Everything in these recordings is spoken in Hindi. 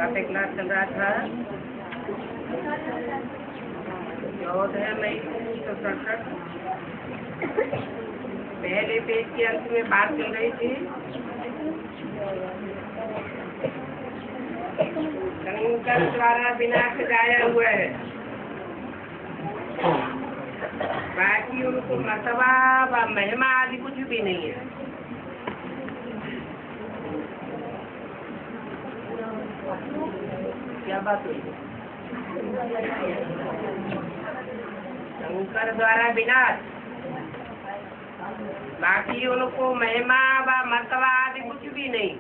पाठ्य क्लास चल रहा था 14 मई 1967। पहले पेज के अंत में बात चल रही थी शंकर द्वारा विनाश गाया हुआ है, बाकी उनको मतवा व महिमा आदि कुछ भी नहीं है। क्या बात हुई? शंकर द्वारा विनाश, बाकी उनको महिमा व मतवा आदि कुछ भी नहीं।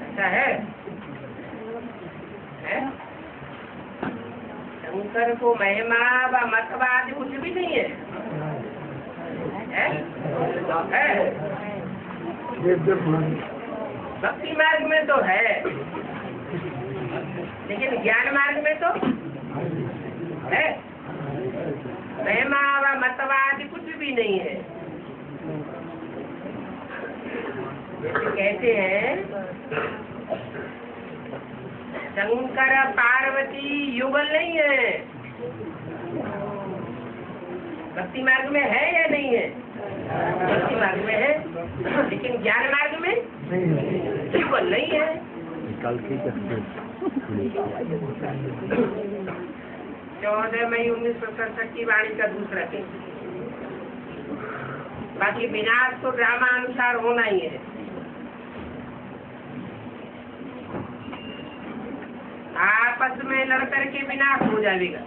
ऐसा है? शंकर को महिमा व मतवा आदि कुछ भी नहीं है, भक्ति मार्ग में तो है, लेकिन ज्ञान मार्ग में तो है महिमा व मतवा आदि कुछ भी नहीं है। जैसे कहते हैं शंकर पार्वती युगल नहीं है, भक्ति मार्ग में है या नहीं है? भक्ति मार्ग में है, लेकिन ज्ञान मार्ग में युगल नहीं है। 14 मई 1967 की वाणी का दूसरा पेज। बाकी विनाश तो ड्रामा अनुसार होना ही है। आपस में लड़कर के विनाश हो जाएगा।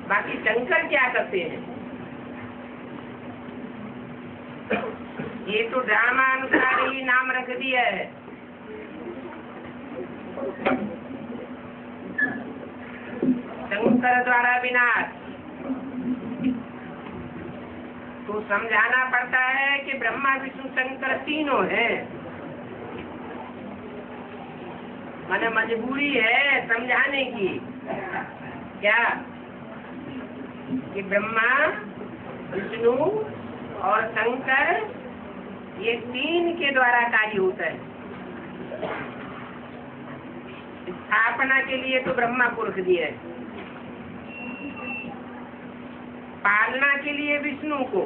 बाकी शंकर क्या करते हैं? ये तो ड्रामा अनुसार ही नाम रख दिया है। शंकर द्वारा विनाश तो समझाना पड़ता है कि ब्रह्मा विष्णु शंकर तीनों हैं। माने मजबूरी है समझाने की। क्या कि ब्रह्मा विष्णु और शंकर ये तीन के द्वारा कार्य होता है। स्थापना के लिए तो ब्रह्मा को रख दिया है, पालना के लिए विष्णु को,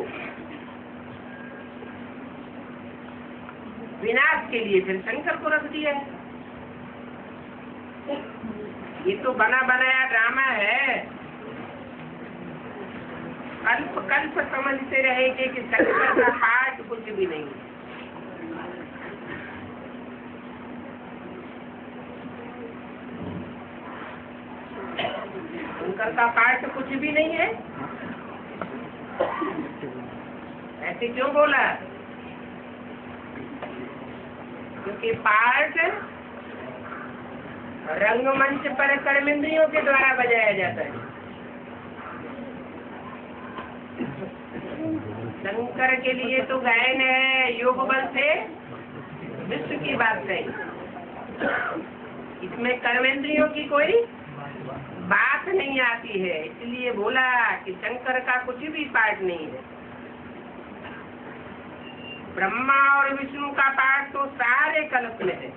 विनाश के लिए फिर शंकर को रख दिया है। ये तो बना बनाया ड्रामा है। कल्प कल्प समझते रहेंगे कि शंकर का पाठ कुछ भी नहीं। शंकर का पाठ कुछ भी नहीं है। ऐसे क्यों बोला? क्योंकि पाठ रंगमंच पर कर्मेंद्रियों के द्वारा बजाया जाता है। शंकर के लिए तो गायन है, योग बल से विश्व की बात कही। इसमें कर्मेंद्रियों की कोई बात नहीं आती है, इसलिए बोला कि शंकर का कुछ भी पाठ नहीं है। ब्रह्मा और विष्णु का पाठ तो सारे कल्प में है।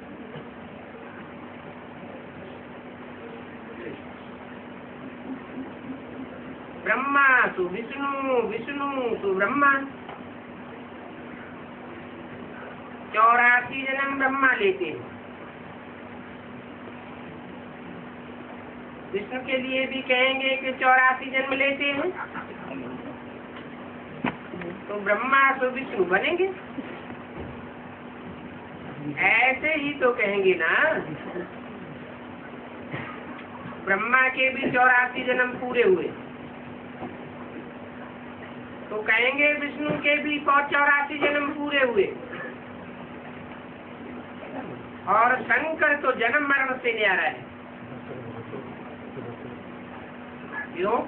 ब्रह्मा तो विष्णु, विष्णु तो ब्रह्मा। 84 जन्म ब्रह्मा लेते हैं। विष्णु के लिए भी कहेंगे कि 84 जन्म लेते हैं, तो ब्रह्मा तो विष्णु बनेंगे। ऐसे ही तो कहेंगे ना, ब्रह्मा के भी 84 जन्म पूरे हुए, तो कहेंगे विष्णु के भी 84 जन्म पूरे हुए। और शंकर तो जन्म मरण से न्यारा है। क्यों?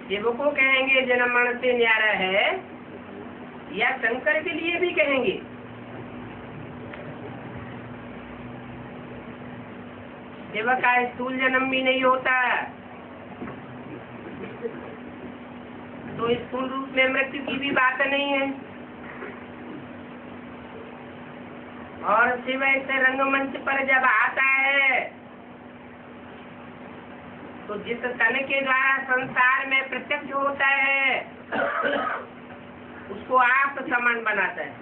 शिव को कहेंगे जन्म मरण से न्यारा है, या शंकर के लिए भी कहेंगे? शिव का स्थूल जन्म भी नहीं होता, तो स्थूल रूप में मृत्यु की भी बात नहीं है। और शिव ऐसे रंगमंच पर जब आता है तो जिस तन के द्वारा संसार में प्रत्यक्ष होता है उसको आप समान बनाता है।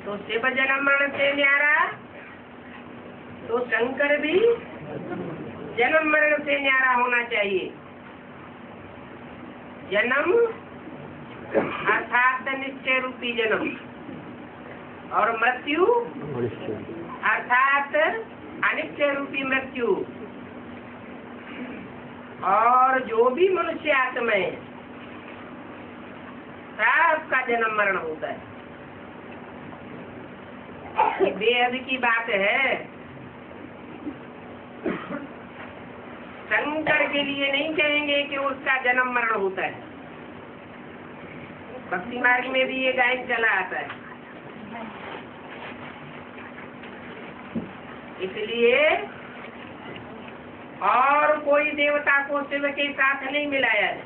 तो शिव जन्म मरण से न्यारा, तो शंकर भी जन्म मरण से न्यारा होना चाहिए। जन्म अर्थात निश्चय रूपी जन्म, और मृत्यु अर्थात अनिश्चय रूपी मृत्यु। और जो भी मनुष्य आत्मा है सबका जन्म मरण होता है। ये बेहद की बात है। शंकर के लिए नहीं कहेंगे कि उसका जन्म मरण होता है। भक्ति मार्ग में भी ये गायन चला आता है। इसलिए और कोई देवता को शिव के साथ नहीं मिलाया है,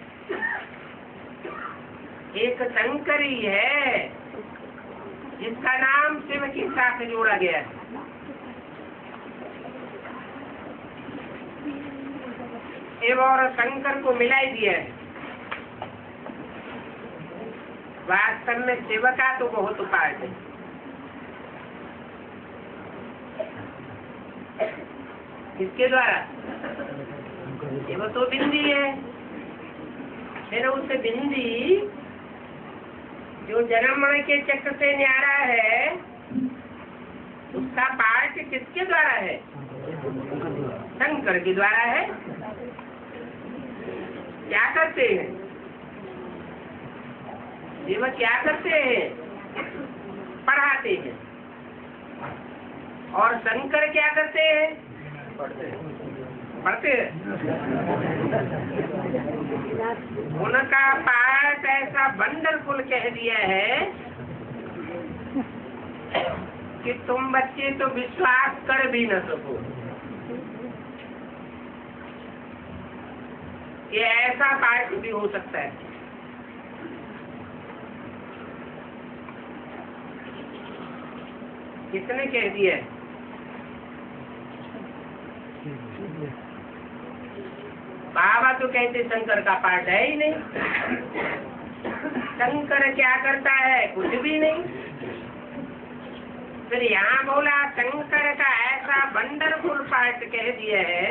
एक शंकर ही है जिसका नाम शिव के साथ जोड़ा गया है। और शंकर को मिला ही दिया है। वास्तव में शिव का तो बहुत उपाय है। किसके द्वारा? शिव तो बिंदी है, फिर उस बिंदी जो जन्म मरण के चक्र से न्यारा है उसका पाठ किसके द्वारा है? शंकर के द्वारा है। क्या करते हैं शिव? क्या करते हैं? पढ़ाते हैं। और शंकर क्या करते हैं? पढ़ते हैं। उनका पाठ ऐसा वंडरफुल कह दिया है कि तुम बच्चे तो विश्वास कर भी न सको। ये ऐसा पाठ भी हो सकता है। किसने कह दिया है? बाबा तो कहते शंकर का पाठ है ही नहीं। शंकर क्या करता है? कुछ भी नहीं। फिर यहाँ बोला शंकर का ऐसा वंडरफुल पाठ कह दिया है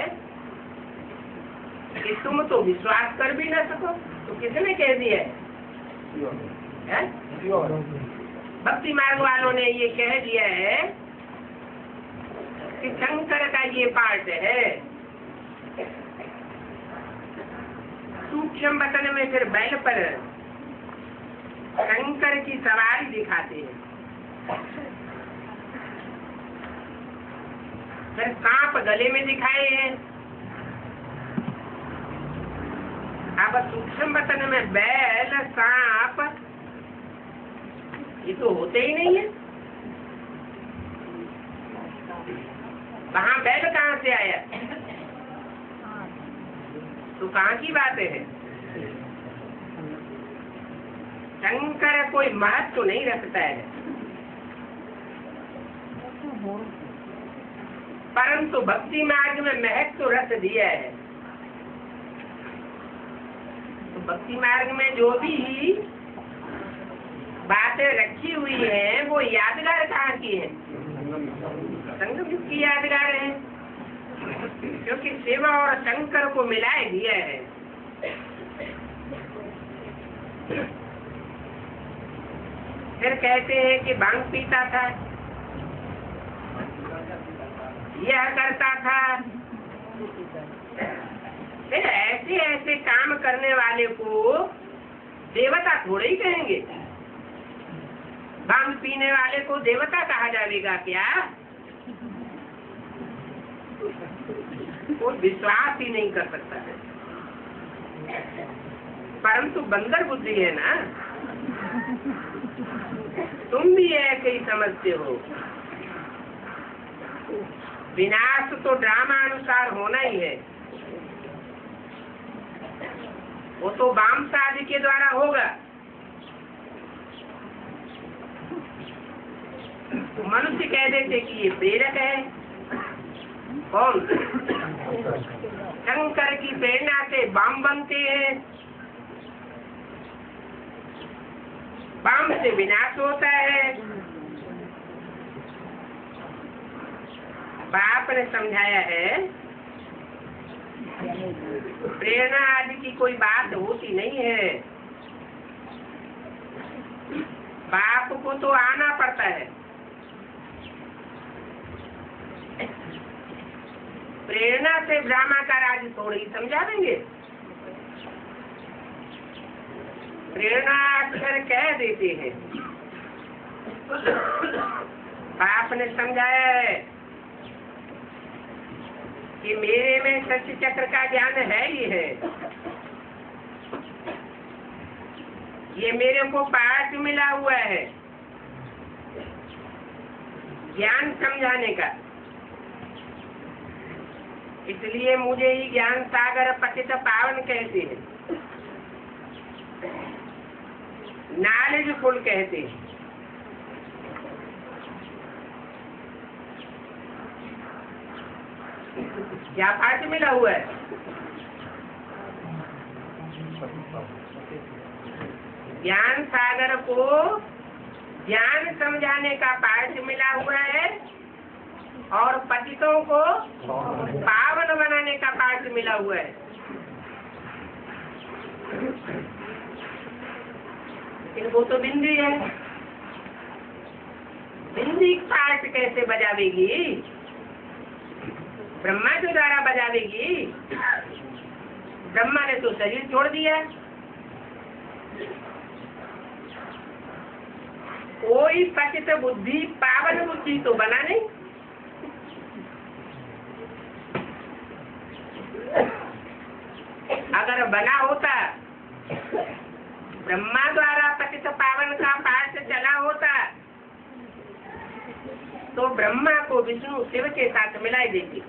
कि तुम तो विश्वास कर भी न सको। तो किसने कह दिया है? भक्ति मार्ग वालों ने ये कह दिया है कि शंकर का ये पाठ है। सूक्ष्म वचन में फिर बैल पर शंकर की सवारी दिखाते हैं। फिर सांप गले में दिखाए हैं। अब सूक्ष्म वचन में बैल, सांप ये तो होते ही नहीं है। वहाँ बैल कहाँ से आया? तो कहाँ की बात है? शंकर कोई महत्व तो नहीं रखता है, परंतु भक्ति मार्ग में महत्व रख दिया है। तो भक्ति मार्ग में जो भी बातें रखी हुई हैं वो यादगार कहाँ की है? संगम की यादगार है, क्योंकि शिव और शंकर को मिलाए दिया है। फिर कहते हैं कि भांग पीता था, यह करता था। फिर ऐसे ऐसे काम करने वाले को देवता थोड़े ही कहेंगे। भांग पीने वाले को देवता कहा जाएगा क्या? वो विश्वास ही नहीं कर सकता है। परंतु बंदर बुद्धि है ना, तुम भी ऐसे ही समझते हो। विनाश तो ड्रामा अनुसार होना ही है। वो तो वाम आदि के द्वारा होगा। मनुष्य कह देते कि ये प्रेरक है। कौन? शंकर की प्रेरणा से वाम बनते हैं, वाम से विनाश होता है। बाप ने समझाया है प्रेरणा आदि की कोई बात होती नहीं है, बाप को तो आना पड़ता है। प्रेरणा से ब्रह्मा का राज थोड़ी समझा देंगे। प्रेरणा अक्षर कह देते हैं। बाप ने समझाया है कि मेरे में सत्य चक्र का ज्ञान है ही है। ये मेरे को पाठ मिला हुआ है ज्ञान समझाने का, इसलिए मुझे ही ज्ञान सागर पतित पावन कहते हैं, नॉलेज फुल कहते हैं। क्या पाठ मिला हुआ है? ज्ञान सागर को ज्ञान समझाने का पाठ मिला हुआ है और पतितों को पावन बनाने का पाठ मिला हुआ है। इनको तो बिंदी है, बिंदी पाठ कैसे बजावेगी? ब्रह्मा के द्वारा बजावेगी। ब्रह्मा ने तो शरीर छोड़ दिया, कोई पतित बुद्धि पावन बुद्धि तो बना नहीं। अगर बना होता, ब्रह्मा द्वारा पतित पावन का पाठ चला होता, तो ब्रह्मा को विष्णु शिव के साथ मिलाई देती।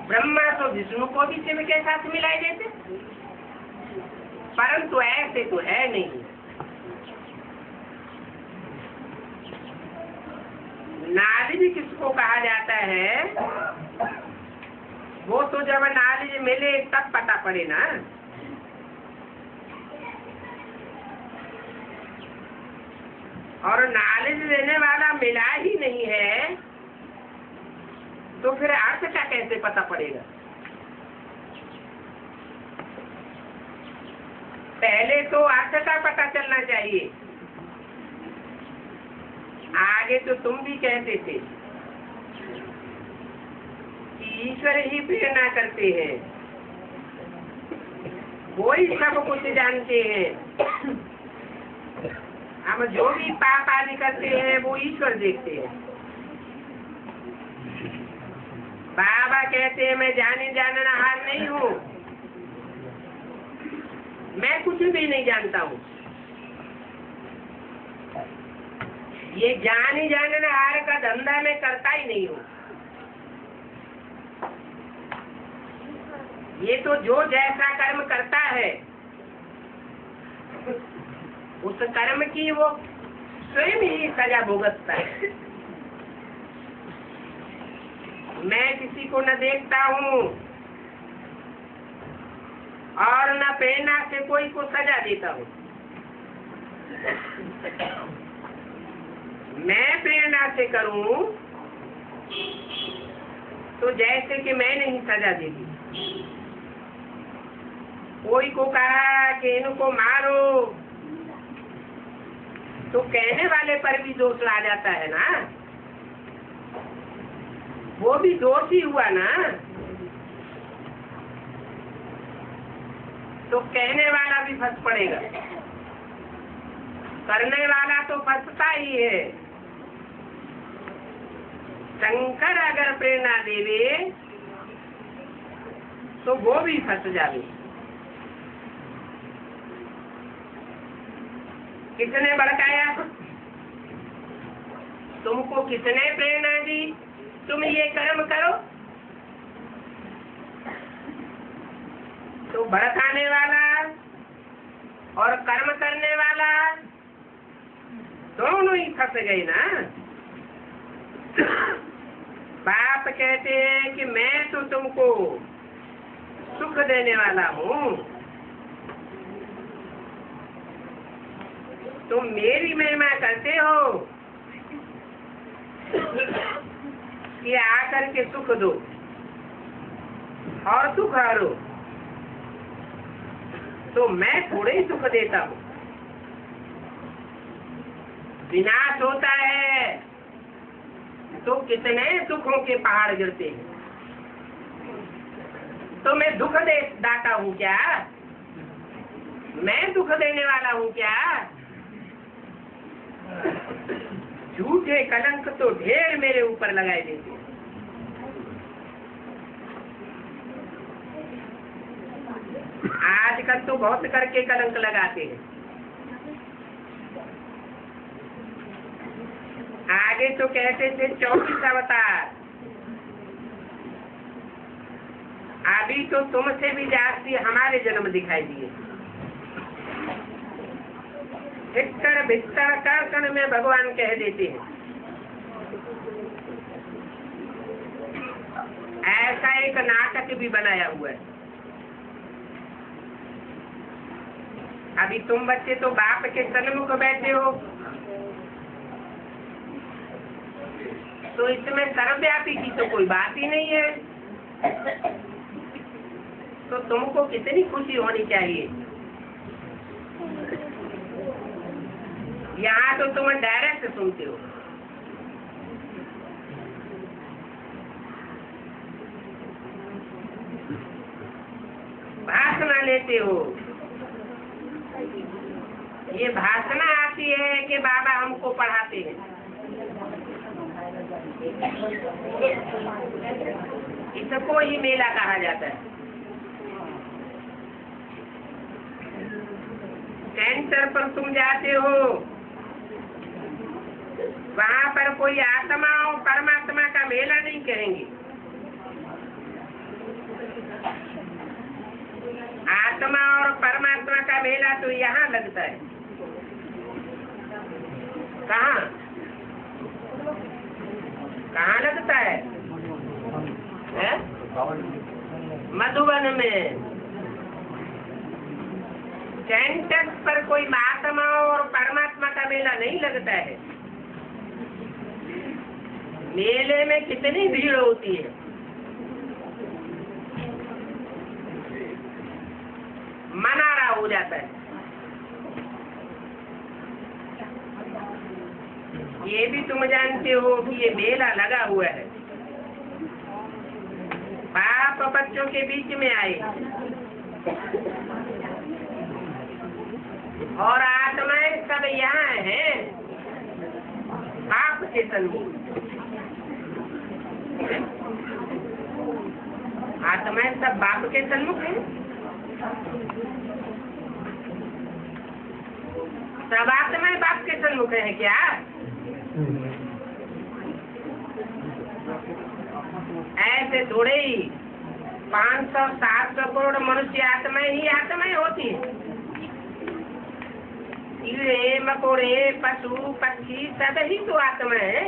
ब्रह्मा तो विष्णु को भी शिव के साथ मिलाई देते, परंतु ऐसे तो है नहीं। नॉलेज किसको कहा जाता है? वो तो जब नॉलेज मिले तब पता पड़े ना। और नॉलेज देने वाला मिला ही नहीं है, तो फिर अर्थ का कैसे पता पड़ेगा? पहले तो अर्थ का पता चलना चाहिए। आगे तो तुम भी कहते थे कि ईश्वर ही प्रेरणा करते हैं, वो ही सब कुछ जानते हैं। हम जो भी पाप आदि करते हैं वो ईश्वर देखते हैं। बाबा कहते हैं मैं जाने जाननहार नहीं हूँ, मैं कुछ भी नहीं जानता हूँ। ये जाने जाननहार का धंधा मैं करता ही नहीं हूँ। ये तो जो जैसा कर्म करता है उस कर्म की वो स्वयं ही सजा भुगतता है। मैं किसी को न देखता हूँ और न प्रेरणा से कोई को सजा देता हूँ। मैं प्रेरणा से करूँ तो जैसे कि मैं नहीं सजा देती। कोई को कहा कि इनको मारो तो कहने वाले पर भी दोष ला जाता है ना, वो भी दोष ही हुआ ना। तो कहने वाला भी फंस पड़ेगा, करने वाला तो फंसता ही है। शंकर अगर प्रेरणा देवे तो वो भी फंस जावे। किसने भड़काया? तुमको किसने प्रेरणा दी? तुम ये कर्म करो, तो भड़काने वाला और कर्म करने वाला दोनों ही फंस गए ना। बाप कहते हैं कि मैं तो तुमको सुख देने वाला हूँ, तुम मेरी महिमा करते हो कि आकर के सुख दो और सुख हरो, तो मैं थोड़े ही सुख देता हूँ। विनाश होता है तो कितने सुखों के पहाड़ गिरते हैं। तो मैं दुख दाता हूँ क्या? मैं दुख देने वाला हूँ क्या? झूठे कलंक तो ढेर मेरे ऊपर लगाए देते हैं। आजकल तो बहुत करके कलंक लगाते हैं। आगे तो कहते थे 24 अवतार, अभी तो तुमसे भी जास्ती हमारे जन्म दिखाई दिए। भिक्तर भिक्तर कण में भगवान कह देते हैं। ऐसा एक नाटक भी बनाया हुआ है। अभी तुम बच्चे तो बाप के सन्मुख बैठे हो, तो इसमें सर्वव्यापी की तो कोई बात ही नहीं है। तो तुमको कितनी खुशी होनी चाहिए। यहाँ तो तुम डायरेक्ट सुनते हो। भाषण लेते हो। ये भाषण आती है कि बाबा हमको पढ़ाते हैं। इसको ही मेला कहा जाता है। सेंटर पर तुम जाते हो, वहाँ पर कोई आत्मा और परमात्मा का मेला नहीं करेंगे। आत्मा और परमात्मा का मेला तो यहाँ लगता है। कहाँ कहाँ लगता है? मधुबन में। सेंटर पर कोई आत्मा और परमात्मा का मेला नहीं लगता है। मेले में कितनी भीड़ होती है। मनारा हो जाता है। ये भी तुम जानते हो कि ये मेला लगा हुआ है। बाप बच्चों के बीच में आए और आत्माएं सब यहाँ हैं बाप के सन्मुख। आत्माएं सब बाप के सन्मुख हैं। सब आत्माएं बाप के सन्मुख है क्या? ऐसे थोड़े ही 500-700 करोड़ मनुष्य आत्माएं ही आत्माएं होती है। कीड़े मकोड़े पशु पक्षी सब ही तो आत्मा है।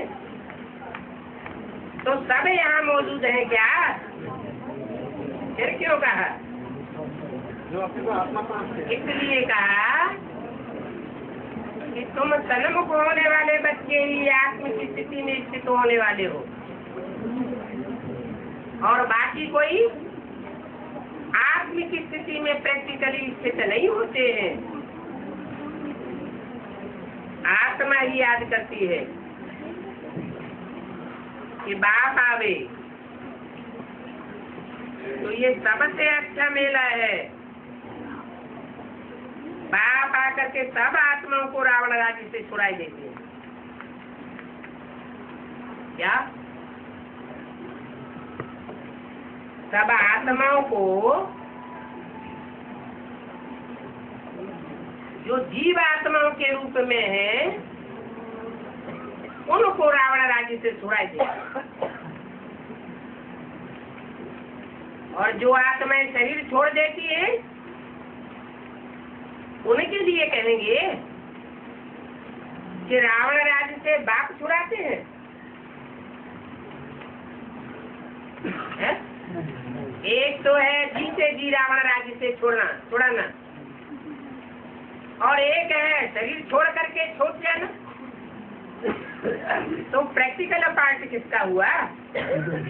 तो सब यहाँ मौजूद है क्या? फिर क्यों कहा? इसलिए कहा कि तुम सन्मुख होने वाले बच्चे ही आत्म की स्थिति में स्थित होने वाले हो, और बाकी कोई आत्म की स्थिति में प्रैक्टिकली स्थित नहीं होते हैं। आत्मा ही याद करती है कि बाप आवे। तो ये सबसे अच्छा मेला है। बाप आकर के सब आत्माओं को रावण राज्य से छुड़ाई देते हैं। क्या सब आत्माओं को, जो जीव आत्माओं के रूप में है, उनको रावण राज्य से छुड़ाई देते हैं। और जो आत्माएं शरीर छोड़ देती है उनके लिए कहेंगे कि रावण राज्य से बाप छुड़ाते हैं, है? एक तो है जीते जी रावण राज्य से छुड़ाना, और एक है शरीर छोड़ करके छूट जाना। तो प्रैक्टिकल पार्ट किसका हुआ?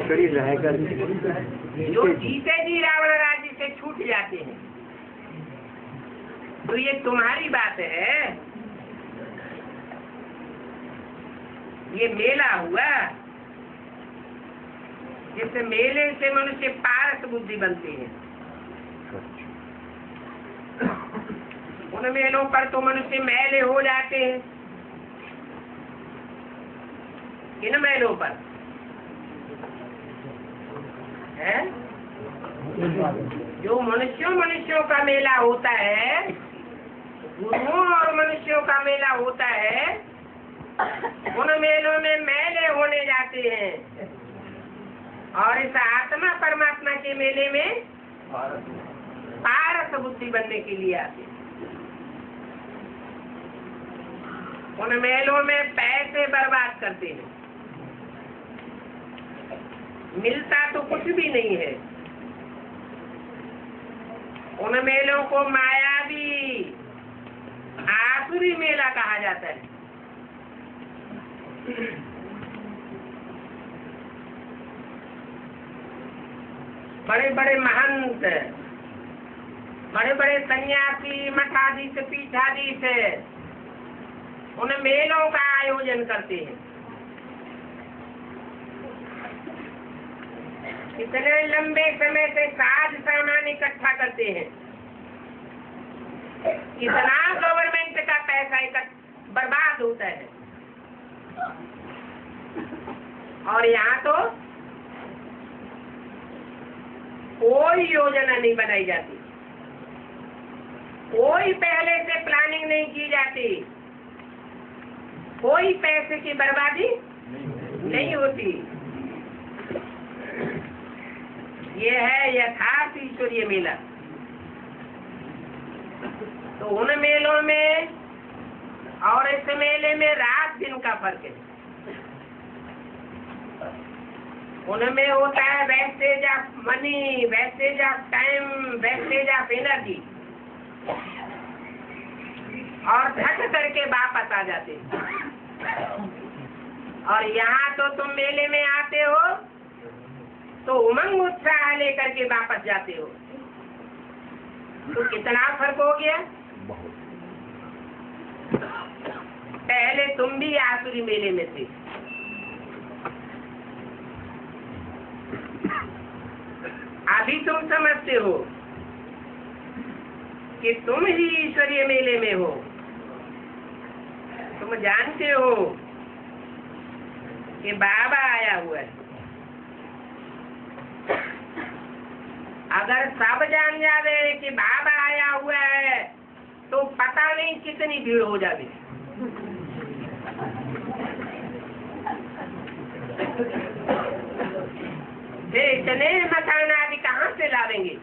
शरीर रहेगा जो जीते जी रावण राज्य से छूट जाते हैं। तो ये तुम्हारी बात है, ये मेला हुआ, जिस मेले से मनुष्य पारस बुद्धि बनती है। उन मेलों पर तो मनुष्य मैले हो जाते हैं। किन मेलों पर है? जो मनुष्यों का मेला होता है, गुरुओं और मनुष्यों का मेला होता है, उन मेलों में मैले होने जाते हैं, और इस आत्मा परमात्मा के मेले में पारस बुद्धि बनने के लिए आते हैं। उन मेलों में पैसे बर्बाद करते हैं, मिलता तो कुछ भी नहीं है। उन मेलों को मायावी आसुरी मेला कहा जाता है। बड़े बड़े महंत, बड़े बड़े सन्यासी, मठाधीश, पीठाधीश उन मेलों का आयोजन करते हैं। इतने लंबे समय से साज सामान इकट्ठा करते हैं, इतना गवर्नमेंट का पैसा बर्बाद होता है, और यहाँ तो कोई योजना नहीं बनाई जाती, कोई पहले से प्लानिंग नहीं की जाती, कोई पैसे की बर्बादी नहीं होती। ये है यथार्थ ईश्वरीय मेला। तो उन मेलों में और इस मेले में रात दिन का फर्क है। उनमें होता है wastage of money, wastage of time, wastage of energy, और थक करके वापस आ जाते हैं। और यहाँ तो तुम मेले में आते हो तो उमंग उत्साह लेकर के वापस जाते हो। तो कितना फर्क हो गया? पहले तुम भी आसुरी मेले में थे, अभी तुम समझते हो कि तुम ही ईश्वरीय मेले में हो। तुम जानते हो कि बाबा आया हुआ है। अगर सब जान जावे कि बाबा आया हुआ है तो पता नहीं कितनी भीड़ हो जाती। इतने मकान आदि कहाँ से लावेंगे?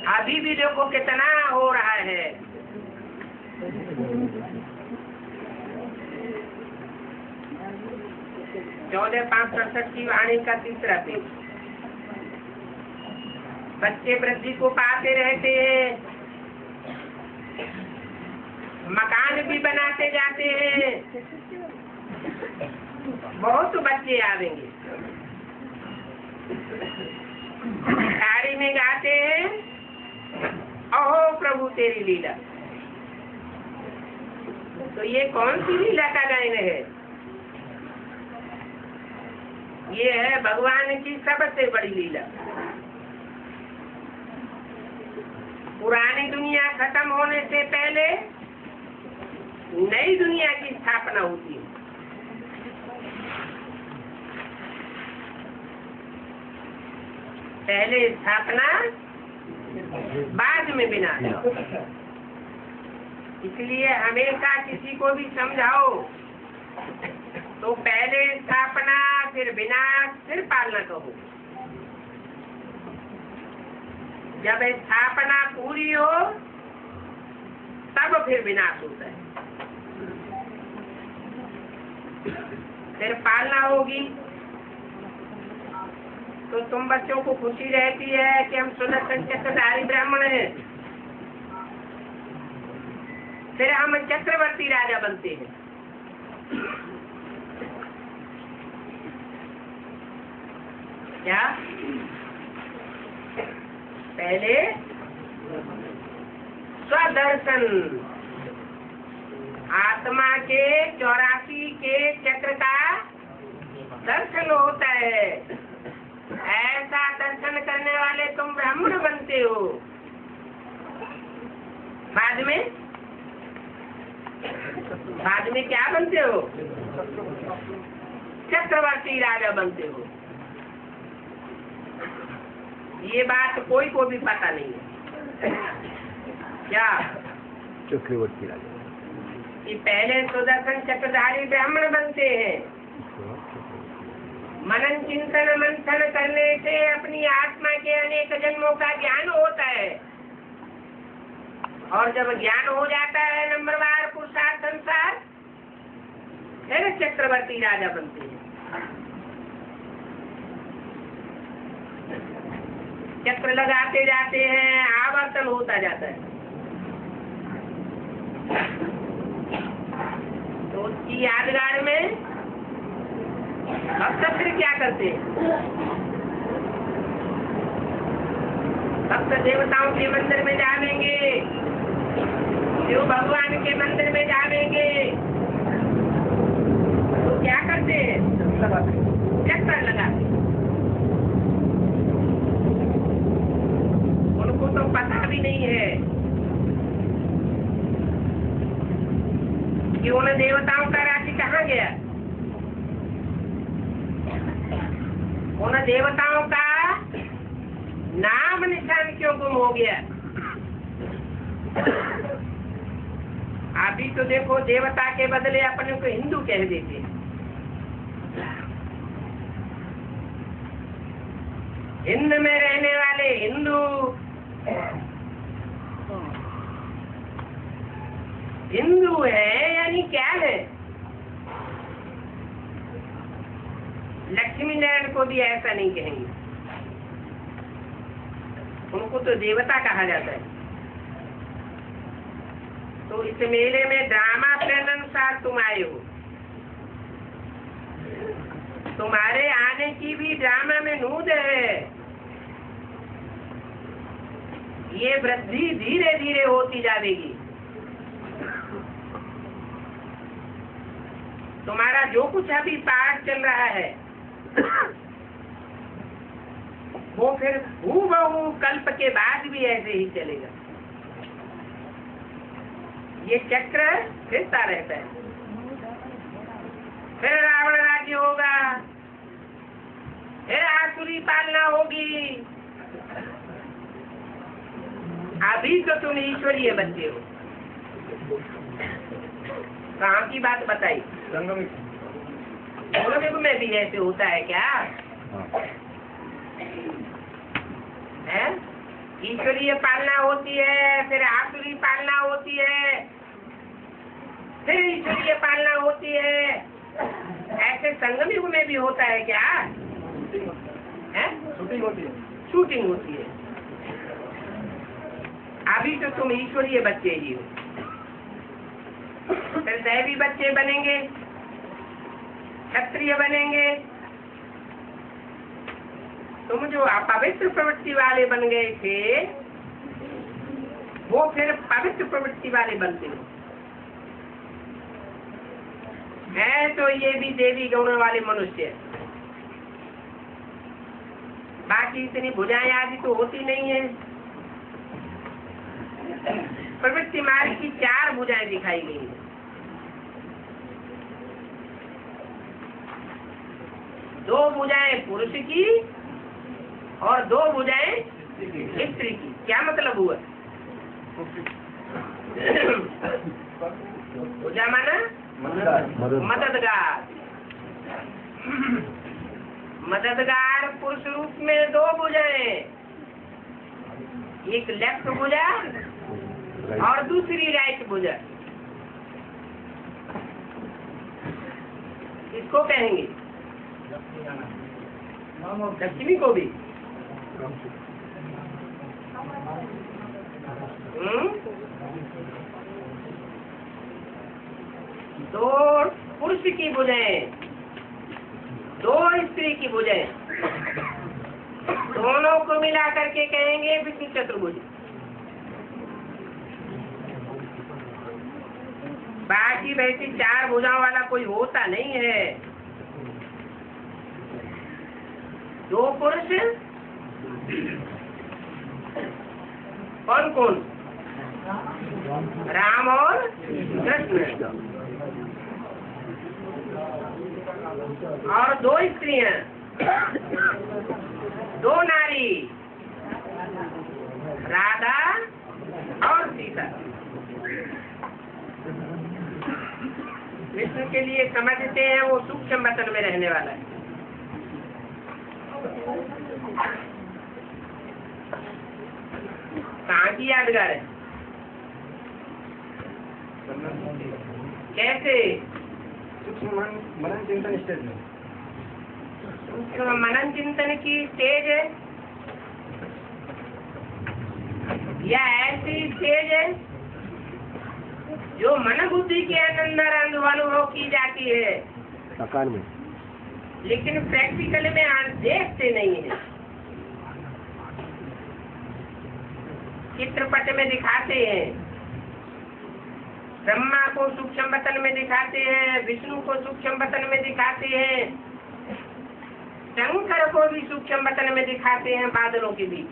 अभी भी देखो कितना हो रहा है। चौदह 567 की वाणी का तीसरा पेज। बच्चे वृद्धि को पाते रहते हैं, मकान भी बनाते जाते हैं, बहुत बच्चे आवेंगे, गाड़ी में गाते हैं अहो प्रभु तेरी लीला। तो ये कौन सी लीला का गायन है? ये है भगवान की सबसे बड़ी लीला। पुरानी दुनिया खत्म होने से पहले नई दुनिया की स्थापना होती है। पहले स्थापना, बाद में विनाश। इसलिए हमेशा किसी को भी समझाओ तो पहले स्थापना फिर विनाश, फिर पालना कहो। जब स्थापना पूरी हो तब फिर विनाश होता है, फिर पालना होगी। तो तुम बच्चों को खुशी रहती है कि हम सुदर्शन चक्रधारी ब्राह्मण हैं, फिर हम चक्रवर्ती राजा बनते हैं। क्या पहले स्वदर्शन, आत्मा के 84 के चक्र का दर्शन होता है। ऐसा दर्शन करने वाले तुम ब्राह्मण बनते हो। बाद में क्या बनते हो? चक्रवर्ती राजा बनते हो। ये बात कोई को भी पता नहीं है क्या? चक्रवर्ती राजा कि पहले सुदर्शन चक्रधारी ब्राह्मण बनते हैं। मनन चिंतन मंथन करने से अपनी आत्मा के अनेक जन्मों का ज्ञान होता है, और जब ज्ञान हो जाता है नंबरवार पुरुषार्थ अनुसार, फिर चक्रवर्ती राजा बनते हैं। चक्र लगाते जाते हैं, आवर्तन होता जाता है। तो उसकी यादगार में भक्त फिर क्या करते हैं? भक्त देवताओं के मंदिर में जावेंगे, शिव भगवान के मंदिर में जावेंगे, तो क्या करते हैं? चक्कर लगाते। उनको तो पता भी नहीं है कि उन देवताओं का राशि कहाँ गया, उन देवताओं का नाम निशान क्यों गुम हो गया। अभी तो देखो देवता के बदले अपने को हिंदू कह देते। हिंद में रहने वाले हिंदू, हिंदू है यानी क्या है? लक्ष्मी नारायण को भी ऐसा नहीं कहेंगे, उनको तो देवता कहा जाता है। तो इस मेले में ड्रामा प्लान अनुसार तुम आए हो, तुम्हारे आने की भी ड्रामा में नूद है। ये वृद्धि धीरे धीरे होती जाएगी। तुम्हारा जो कुछ अभी पाठ चल रहा है वो फिर हूबहू कल्प के बाद भी ऐसे ही चलेगा। ये चक्र फिरता रहता है। फिर रावण राज्य होगा, फिर आसुरी पालना होगी। अभी तो तुम ईश्वरीय बच्चे हो। कहाँ की बात बताई? संगम में भी ऐसे होता है क्या? है? ईश्वरीय पालना होती है, फिर आसुरी पालना होती है, फिर ईश्वरीय पालना होती है। ऐसे संगम युग में भी होता है क्या? है? शूटिंग होती है। शूटिंग होती है। अभी तो तुम ईश्वरीय बच्चे ही हो, फिर दैवी बच्चे बनेंगे, क्षत्रिय बनेंगे। तुम जो अपवित्र प्रवृत्ति वाले बन गए थे वो फिर पवित्र प्रवृत्ति वाले बनते हो। है तो ये भी देवी गुण वाले मनुष्य। बाकी इतनी भुजाएं आदि तो होती नहीं है। प्रवृत्ति मार्ग की 4 भुजाएं दिखाई गई है। 2 भुजाएं पुरुष की और 2 भुजाएं स्त्री की। क्या मतलब हुआ? भुजा माना मददगार। मददगार पुरुष रूप में दो भुजाएं, एक लेफ्ट भुजा और दूसरी राइट भुजा। इसको कहेंगे लक्ष्मी को भी। दो पुरुष की भुजाएं, दो स्त्री की भुजाएं, दोनों को मिला करके कहेंगे विष्णु चतुर्भुज। बाकी वैसे चार भुजाओं वाला कोई होता नहीं है। दो पुरुष, कौन कौन? राम और कृष्ण, और दो स्त्रियां, दो नारी, राधा और सीता। विष्णु के लिए समझते हैं वो सूक्ष्म वतन में रहने वाला है। कहाँ की यादगार है? कैसे? मनन चिंतन स्टेज में। मनन चिंतन की स्टेज है या ऐसी स्टेज है जो मन बुद्धि के अंदर अनुभव की जाती है, साकार में, लेकिन प्रैक्टिकल में देखते नहीं है। चित्रपट में दिखाते हैं, ब्रह्मा को सूक्ष्म वतन में दिखाते हैं, विष्णु को सूक्ष्म वतन में दिखाते हैं, शंकर को भी सूक्ष्म वतन में दिखाते हैं बादलों के बीच।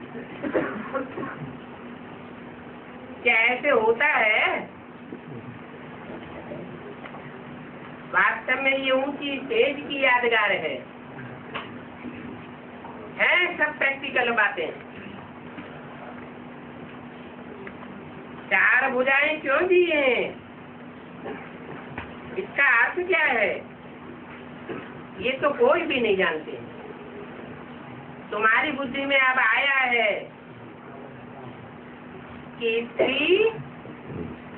क्या ऐसे होता है? वास्तव में ये ऊंची स्टेज की यादगार है सब प्रैक्टिकल बातें। चार भुजाएं क्यों दी हैं? इसका अर्थ क्या है? ये तो कोई भी नहीं जानते। तुम्हारी बुद्धि में अब आया है कि स्त्री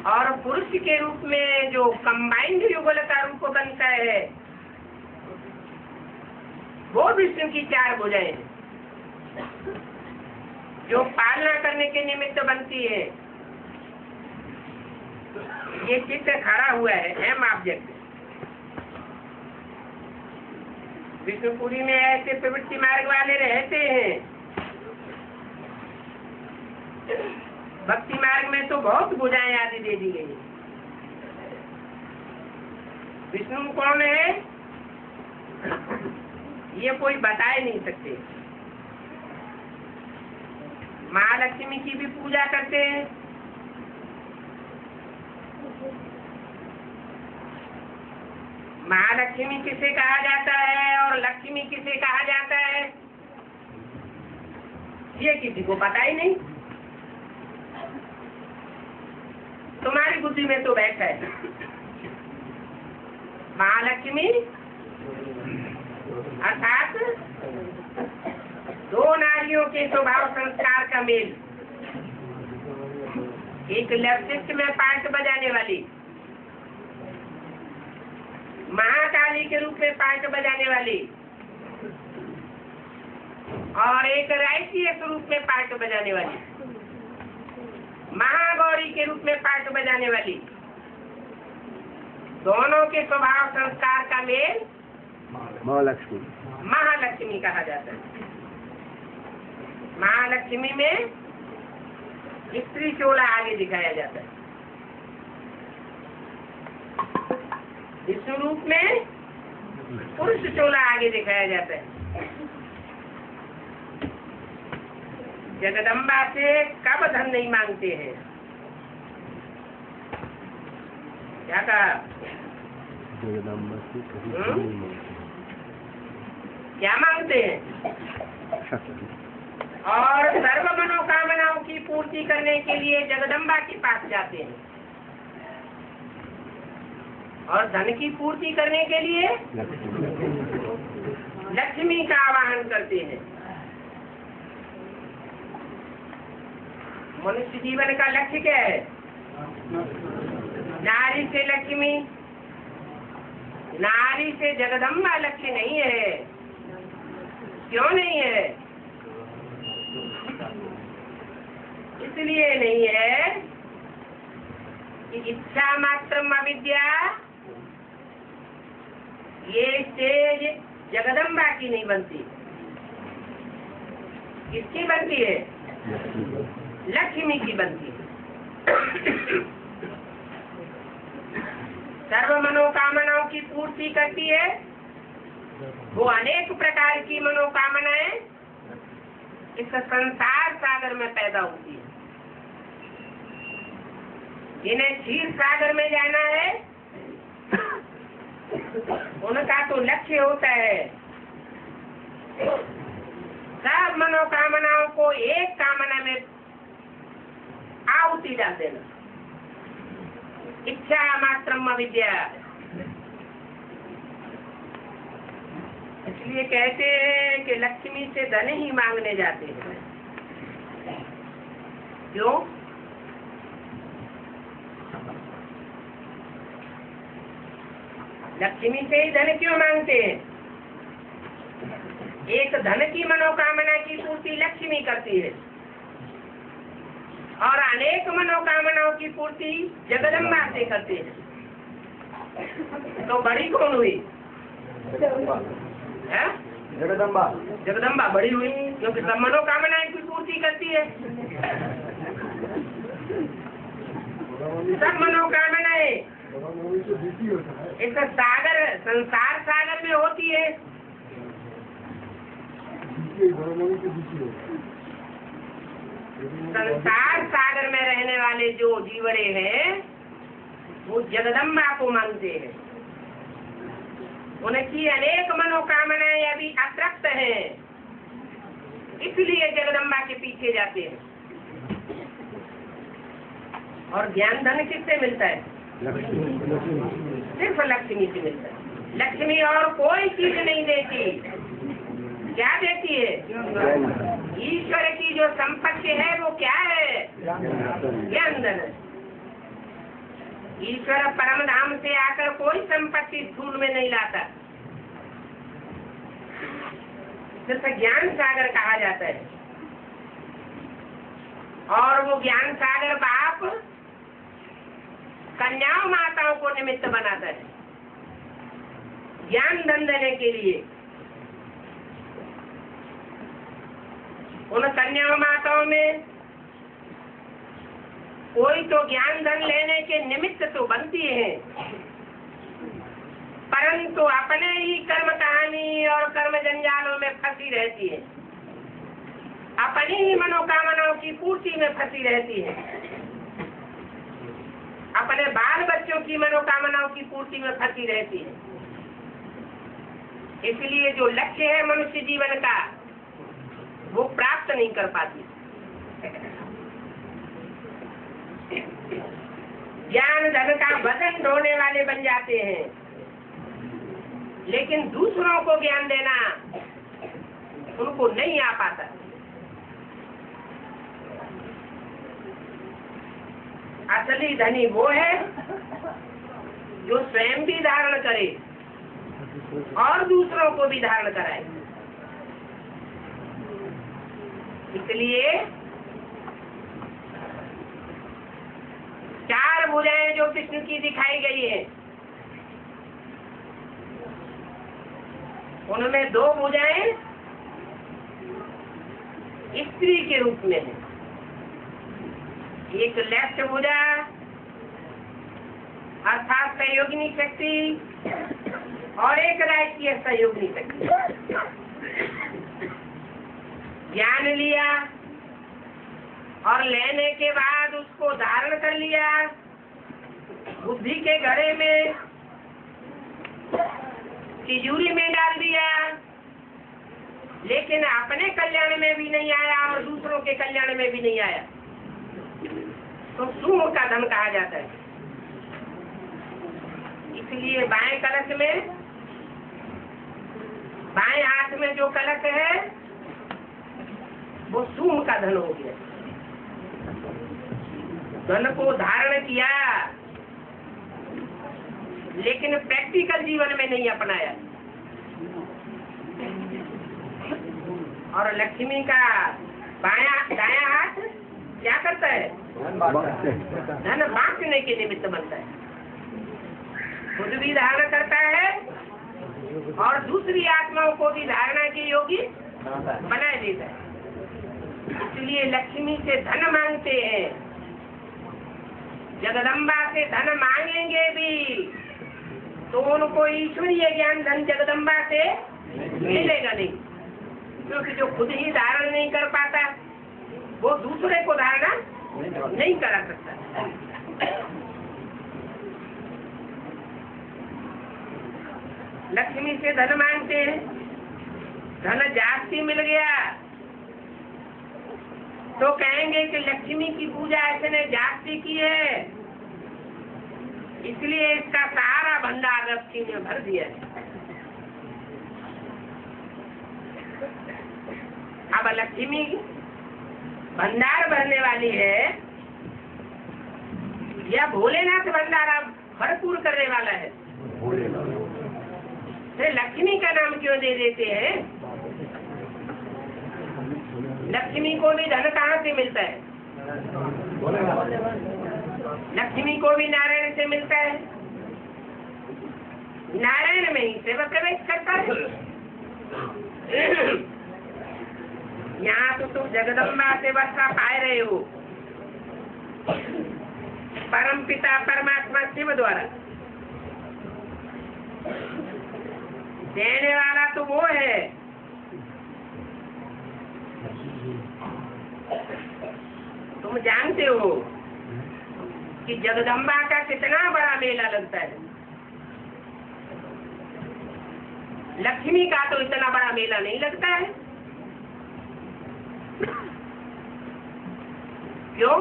और पुरुष के रूप में जो कंबाइंड युगल का रूप बनता है वो विष्णु की चार भुजाएं जो पालना करने के निमित्त बनती है। ये चित्र खड़ा हुआ है एम ऑब्जेक्ट। विष्णुपुरी में ऐसे प्रवृत्ति मार्ग वाले रहते हैं। भक्ति मार्ग में तो बहुत भुजाएं आदि दे दी गई। विष्णु कौन है ये कोई बता ही नहीं सकते। महालक्ष्मी की भी पूजा करते हैं। महालक्ष्मी किसे कहा जाता है और लक्ष्मी किसे कहा जाता है ये किसी को पता ही नहीं। तुम्हारी बुद्धि में तो बैठा है महालक्ष्मी अर्थात दो नारियों के स्वभाव संस्कार का मेल। एक लेफ्टिस्ट में पार्ट बजाने वाली, महाकाली के रूप में पार्ट बजाने वाली, और एक राइटिय के रूप में पार्ट बजाने वाली, महागौरी के रूप में पार्ट बजाने वाली। दोनों के स्वभाव संस्कार का मेल महालक्ष्मी महालक्ष्मी कहा जाता है। महालक्ष्मी में स्त्री चोला आगे दिखाया जाता है। विष्णु रूप में पुरुष चोला आगे दिखाया जाता है। जगदम्बा से कब धन नहीं मांगते हैं? क्या कहा? जगदम्बा से कभी धन नहीं मांगते। क्या मांगते हैं? और सर्व मनोकामनाओं की पूर्ति करने के लिए जगदम्बा के पास जाते हैं, और धन की पूर्ति करने के लिए लक्ष्मी का आवाहन करते हैं। मनुष्य जीवन का लक्ष्य क्या है? नारी से लक्ष्मी, नारी से जगदम्बा लक्ष्य नहीं है। क्यों नहीं है? इसलिए नहीं है कि इच्छा मात्रम अविद्या ये स्टेज जगदम्बा की नहीं बनती। किसकी बनती है? लक्ष्मी की बनती है। सर्व मनोकामनाओं की पूर्ति करती है। वो अनेक प्रकार की मनोकामनाएं इस संसार सागर में पैदा होती है। जिन्हें क्षीर सागर में जाना है उनका तो लक्ष्य होता है सब मनोकामनाओं को एक कामना में आहुति डाल देना। इच्छा मात्रम अविद्या। इसलिए कहते हैं कि लक्ष्मी से धन ही मांगने जाते हैं। क्यों? लक्ष्मी से ही धन क्यों मांगते हैं? एक धन की मनोकामना की पूर्ति लक्ष्मी करती है और अनेक मनोकामनाओं की पूर्ति जगदम्बा से करते हैं। तो बड़ी कौन हुई? जगदम्बा। जगदम्बा बड़ी हुई क्योंकि सब मनोकामनाएं की पूर्ति करती है। सब मनोकामनाएं इस सागर संसार सागर में होती है। संसार सागर में रहने वाले जो जीवड़े हैं वो जगदम्बा को मानते हैं। उनकी अनेक मनोकामनाएं अभी अतृप्त हैं, इसलिए जगदम्बा के पीछे जाते हैं। और ज्ञान धन किससे मिलता है? सिर्फ लक्ष्मी से मिलता है। लक्ष्मी और कोई चीज नहीं देती। क्या देती है? ईश्वर की जो संपत्ति है वो क्या है? ज्ञान धन। ईश्वर परम धाम से आकर कोई संपत्ति स्थूल में नहीं लाता। सिर्फ ज्ञान सागर कहा जाता है। और वो ज्ञान सागर बाप कन्याओं माताओं को निमित्त बनाता है ज्ञान धन देने के लिए। उन कन्याओं माताओं में कोई तो ज्ञान धन लेने के निमित्त तो बनती है, परंतु अपने ही कर्म कहानी और कर्म जंजालों में फंसी रहती है, अपनी ही मनोकामनाओं की पूर्ति में फंसी रहती है, अपने बाल बच्चों की मनोकामनाओं की पूर्ति में फंसी रहती है। इसलिए जो लक्ष्य है मनुष्य जीवन का वो प्राप्त नहीं कर पाती। ज्ञान धन का वजन ढोने वाले बन जाते हैं, लेकिन दूसरों को ज्ञान देना उनको नहीं आ पाता। असली धनी वो है जो स्वयं भी धारण करे और दूसरों को भी धारण कराए। इसलिए चार भुजाएं जो विष्णु की दिखाई गई है उनमें दो भुजाएं स्त्री के रूप में है। एक लेफ्ट भुजा अर्थात सहयोगिनी शक्ति और एक राइट की सहयोगिनी शक्ति। ज्ञान लिया और लेने के बाद उसको धारण कर लिया, बुद्धि के घड़े में तिजोरी में डाल दिया, लेकिन अपने कल्याण में भी नहीं आया और दूसरों के कल्याण में भी नहीं आया, तो सूंह का धन कहा जाता है। इसलिए बाएं कलश में बाएं हाथ में जो कलश है वो सूम का धन हो गया। धन को धारण किया लेकिन प्रैक्टिकल जीवन में नहीं अपनाया। और लक्ष्मी का दायां हाथ क्या करता है? धन बांटने के निमित्त बनता है। खुद भी धारण करता है और दूसरी आत्माओं को भी धारणा के योगी बना देता है। इसलिए लक्ष्मी से धन मांगते हैं। जगदम्बा से धन मांगेंगे भी तो उनको ईश्वरीय ज्ञान धन जगदम्बा से मिलेगा नहीं, क्योंकि जो खुद ही धारण नहीं कर पाता वो दूसरे को धारणा नहीं करा सकता। लक्ष्मी से धन मांगते हैं, धन जास्ती मिल गया तो कहेंगे कि लक्ष्मी की पूजा इसने जास्ती की है, इसलिए इसका सारा भंडार लक्ष्मी ने भर दिया है। अब लक्ष्मी भंडार भरने वाली है या भोलेनाथ भंडारा भरपूर करने वाला है? तो लक्ष्मी का नाम क्यों दे देते हैं? लक्ष्मी को भी धन कहाँ से मिलता है? लक्ष्मी को भी नारायण से मिलता है। नारायण में ही सेवा प्रवेश करता है। यहाँ तो तुम जगदम्बा से वर्षा पाए रहे हो, परम पिता परमात्मा शिव द्वारा। देने वाला तो वो है। तुम जानते हो कि जगदम्बा का कितना बड़ा मेला लगता है। लक्ष्मी का तो इतना बड़ा मेला नहीं लगता है। क्यों?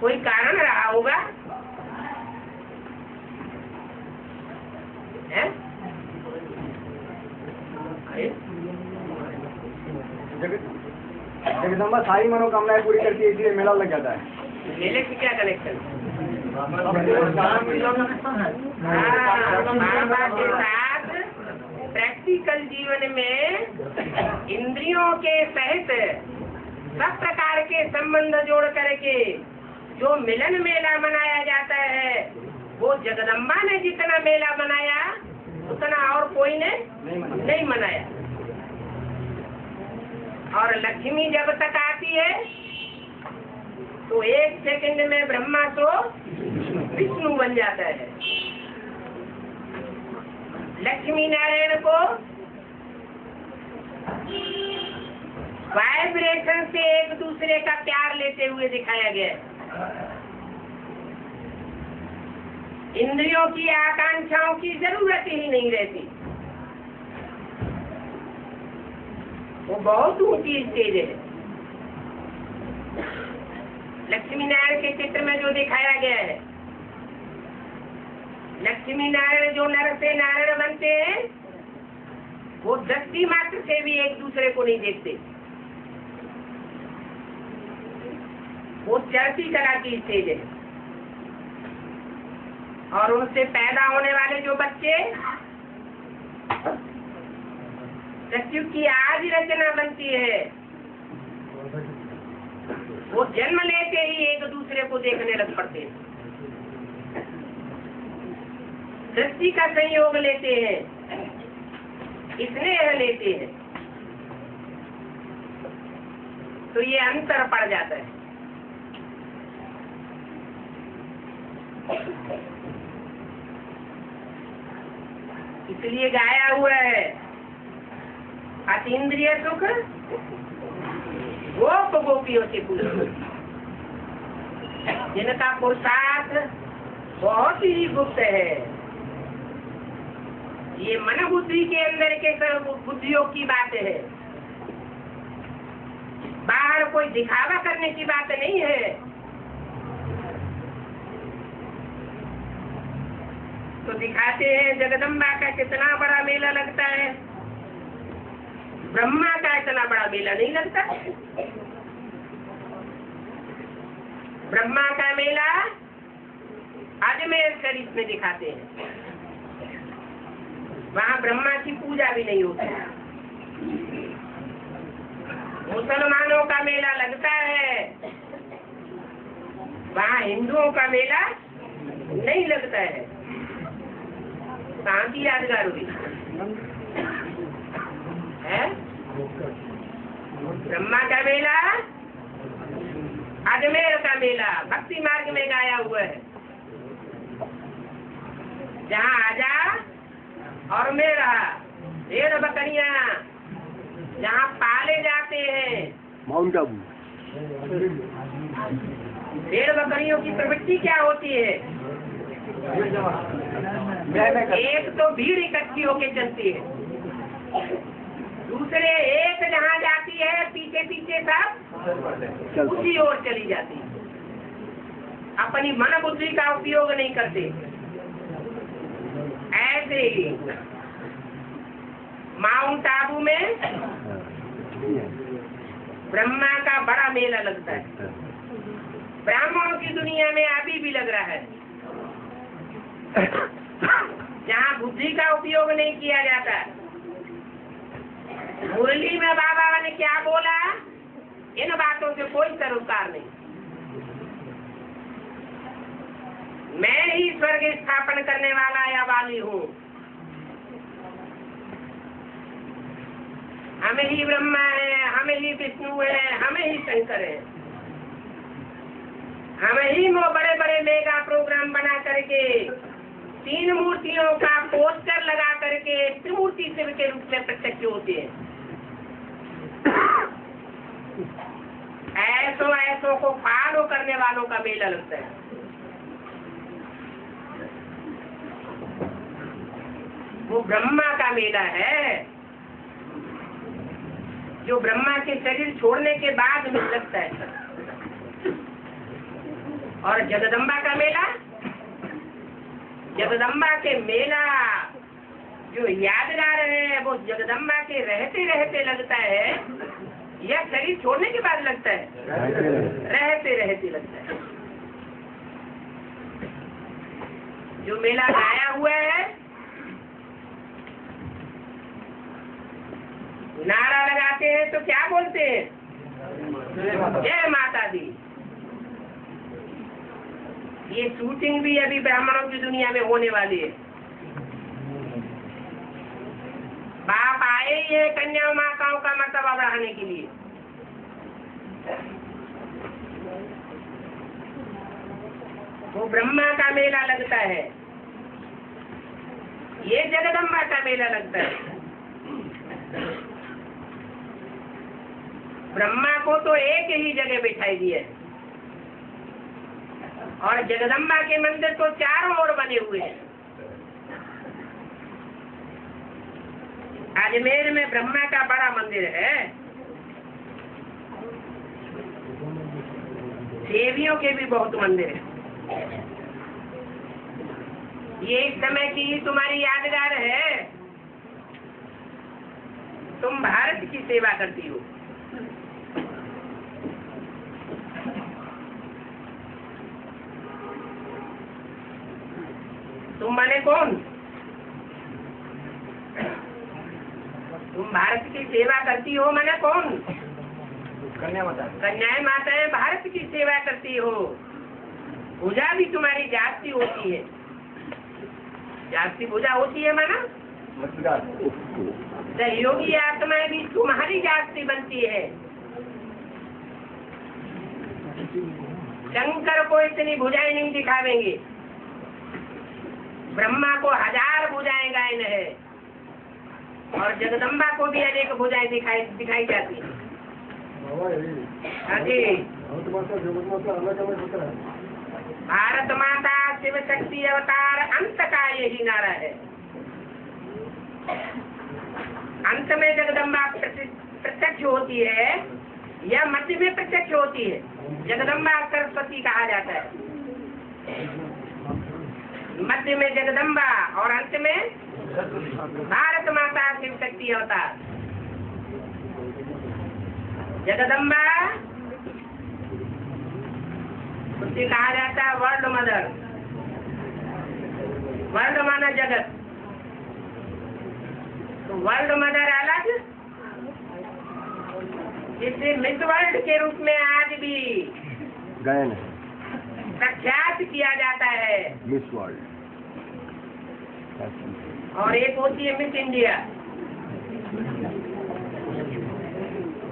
कोई कारण रहा होगा? है? जगदम्बा सारी मनोकामनाएं पूरी करती है, इसलिए मेला लग जाता है। मेले से क्या कनेक्शन? बाबा के साथ प्रैक्टिकल जीवन में इंद्रियों के सहित सब प्रकार के संबंध जोड़ करके जो मिलन मेला मनाया जाता है, वो जगदम्बा ने जितना मेला मनाया उतना और कोई ने नहीं मनाया। और लक्ष्मी जब तक आती है तो एक सेकंड में ब्रह्मा तो विष्णु बन जाता है। लक्ष्मी नारायण को वाइब्रेशन से एक दूसरे का प्यार लेते हुए दिखाया गया है। इंद्रियों की आकांक्षाओं की जरूरत ही नहीं रहती। वो बहुत ऊंची स्टेज है। लक्ष्मी नारायण के चित्र में जो दिखाया गया है, लक्ष्मी नारायण जो नर से नारायण बनते हैं वो दृष्टि मात्र से भी एक दूसरे को नहीं देखते। वो चढ़ती कला की स्टेज है। और उनसे पैदा होने वाले जो बच्चे सत्युग की आज रचना बनती है, वो जन्म लेते ही एक दूसरे को देखने लग पड़ते हैं, दृष्टि का संयोग लेते हैं, स्नेह लेते हैं, तो ये अंतर पड़ जाता है। इसलिए गाया हुआ है, अतीन्द्रिय सुख गोप गोपियों से पूछो, जिनका पुरुषार्थ बहुत ही गुप्त है। ये मन बुद्धि के अंदर के बुद्धियों की बात है, बाहर कोई दिखावा करने की बात नहीं है। तो दिखाते हैं जगदम्बा का कितना बड़ा मेला लगता है। ब्रह्मा का इतना बड़ा मेला नहीं लगता। ब्रह्मा का मेला अजमेर शरीफ में दिखाते हैं। वहाँ ब्रह्मा की पूजा भी नहीं होती। मुसलमानों का मेला लगता है, वहाँ हिंदुओं का मेला नहीं लगता है। शांति यादगार हुई है। ब्रह्मा का मेला, अजमेर का मेला भक्ति मार्ग में गाया हुआ है। जहाँ आजा और मेरा भेड़ बकरियां जहाँ पाले जाते हैं। माउंट आबू। भेड़ बकरियों की प्रवृत्ति क्या होती है? एक तो भीड़ इकट्ठी होके चलती है, दूसरे एक जहाँ जाती है पीछे पीछे सब उसी ओर चली जाती है। अपनी मन बुद्धि का उपयोग नहीं करते। ऐसे ही माउंट आबू में ब्रह्मा का बड़ा मेला लगता है। ब्राह्मणों की दुनिया में अभी भी लग रहा है, जहाँ बुद्धि का उपयोग नहीं किया जाता। मुरली में बाबा ने क्या बोला, इन बातों से कोई सरोकार नहीं। मैं ही स्वर्ग स्थापन करने वाला या वाली हूँ। हमें ही ब्रह्मा है, हमें ही विष्णु है, हमें ही शंकर है। हमें ही वो बड़े बड़े मेगा प्रोग्राम बना करके 3 मूर्तियों का पोस्टर लगा करके त्रिमूर्ति शिव के रूप में प्रत्यक्ष होते हैं। ऐसों को फॉलो करने वालों का मेला लगता है। वो ब्रह्मा का मेला है, जो ब्रह्मा के शरीर छोड़ने के बाद में लगता है। और जगदम्बा का मेला, जगदम्बा के मेला जो यादगार है वो जगदम्बा के रहते रहते लगता है या शरीर छोड़ने के बाद लगता है? रहते रहते लगता है। जो मेला गाया हुआ है, नारा लगाते हैं तो क्या बोलते हैं? जय माता दी। ये शूटिंग भी अभी ब्राह्मणों की दुनिया में होने वाली है। बाप आए ही है कन्या माताओं का मर्तबा बढ़ाने के लिए। वो ब्रह्मा का मेला लगता है, ये जगदम्बा का मेला लगता है। ब्रह्मा को तो एक ही जगह बिठाई दिया है और जगदम्बा के मंदिर तो चारों ओर बने हुए हैं। अजमेर में ब्रह्मा का बड़ा मंदिर है। देवियों के भी बहुत मंदिर है। ये एक समय की तुम्हारी यादगार है। तुम भारत की सेवा करती हो। तुम माने कौन? तुम भारत की सेवा करती हो माने कौन? कन्या माता। कन्याएं माताएं भारत की सेवा करती हो। पूजा भी तुम्हारी जाति होती है। जाति पूजा होती है माना सहयोगी आत्माएं भी तुम्हारी जाति बनती है। शंकर को इतनी भुजाएं नहीं दिखावेंगे, ब्रह्मा को 1000 भुजाएं गायन है और जगदम्बा को भी अनेक भुजाएं दिखाई जाती है। हाँ जी, भारत माता शिव शक्ति अवतार अंत का यही नारा है। अंत में जगदम्बा प्रत्यक्ष होती है या मध्य में प्रत्यक्ष होती है। जगदम्बा सरस्वती कहा जाता है। मध्य में जगदम्बा और अंत में भारत माता शिव शक्ति अवतार। जगदम्बा उससे कहा जाता है वर्ल्ड मदर। वर्ल्ड माना जगत, तो वर्ल्ड मदर अलग, जिसे मिस वर्ल्ड के रूप में आज भी गायन प्रख्यात किया जाता है। मिस वर्ल्ड और एक होती है मिस इंडिया।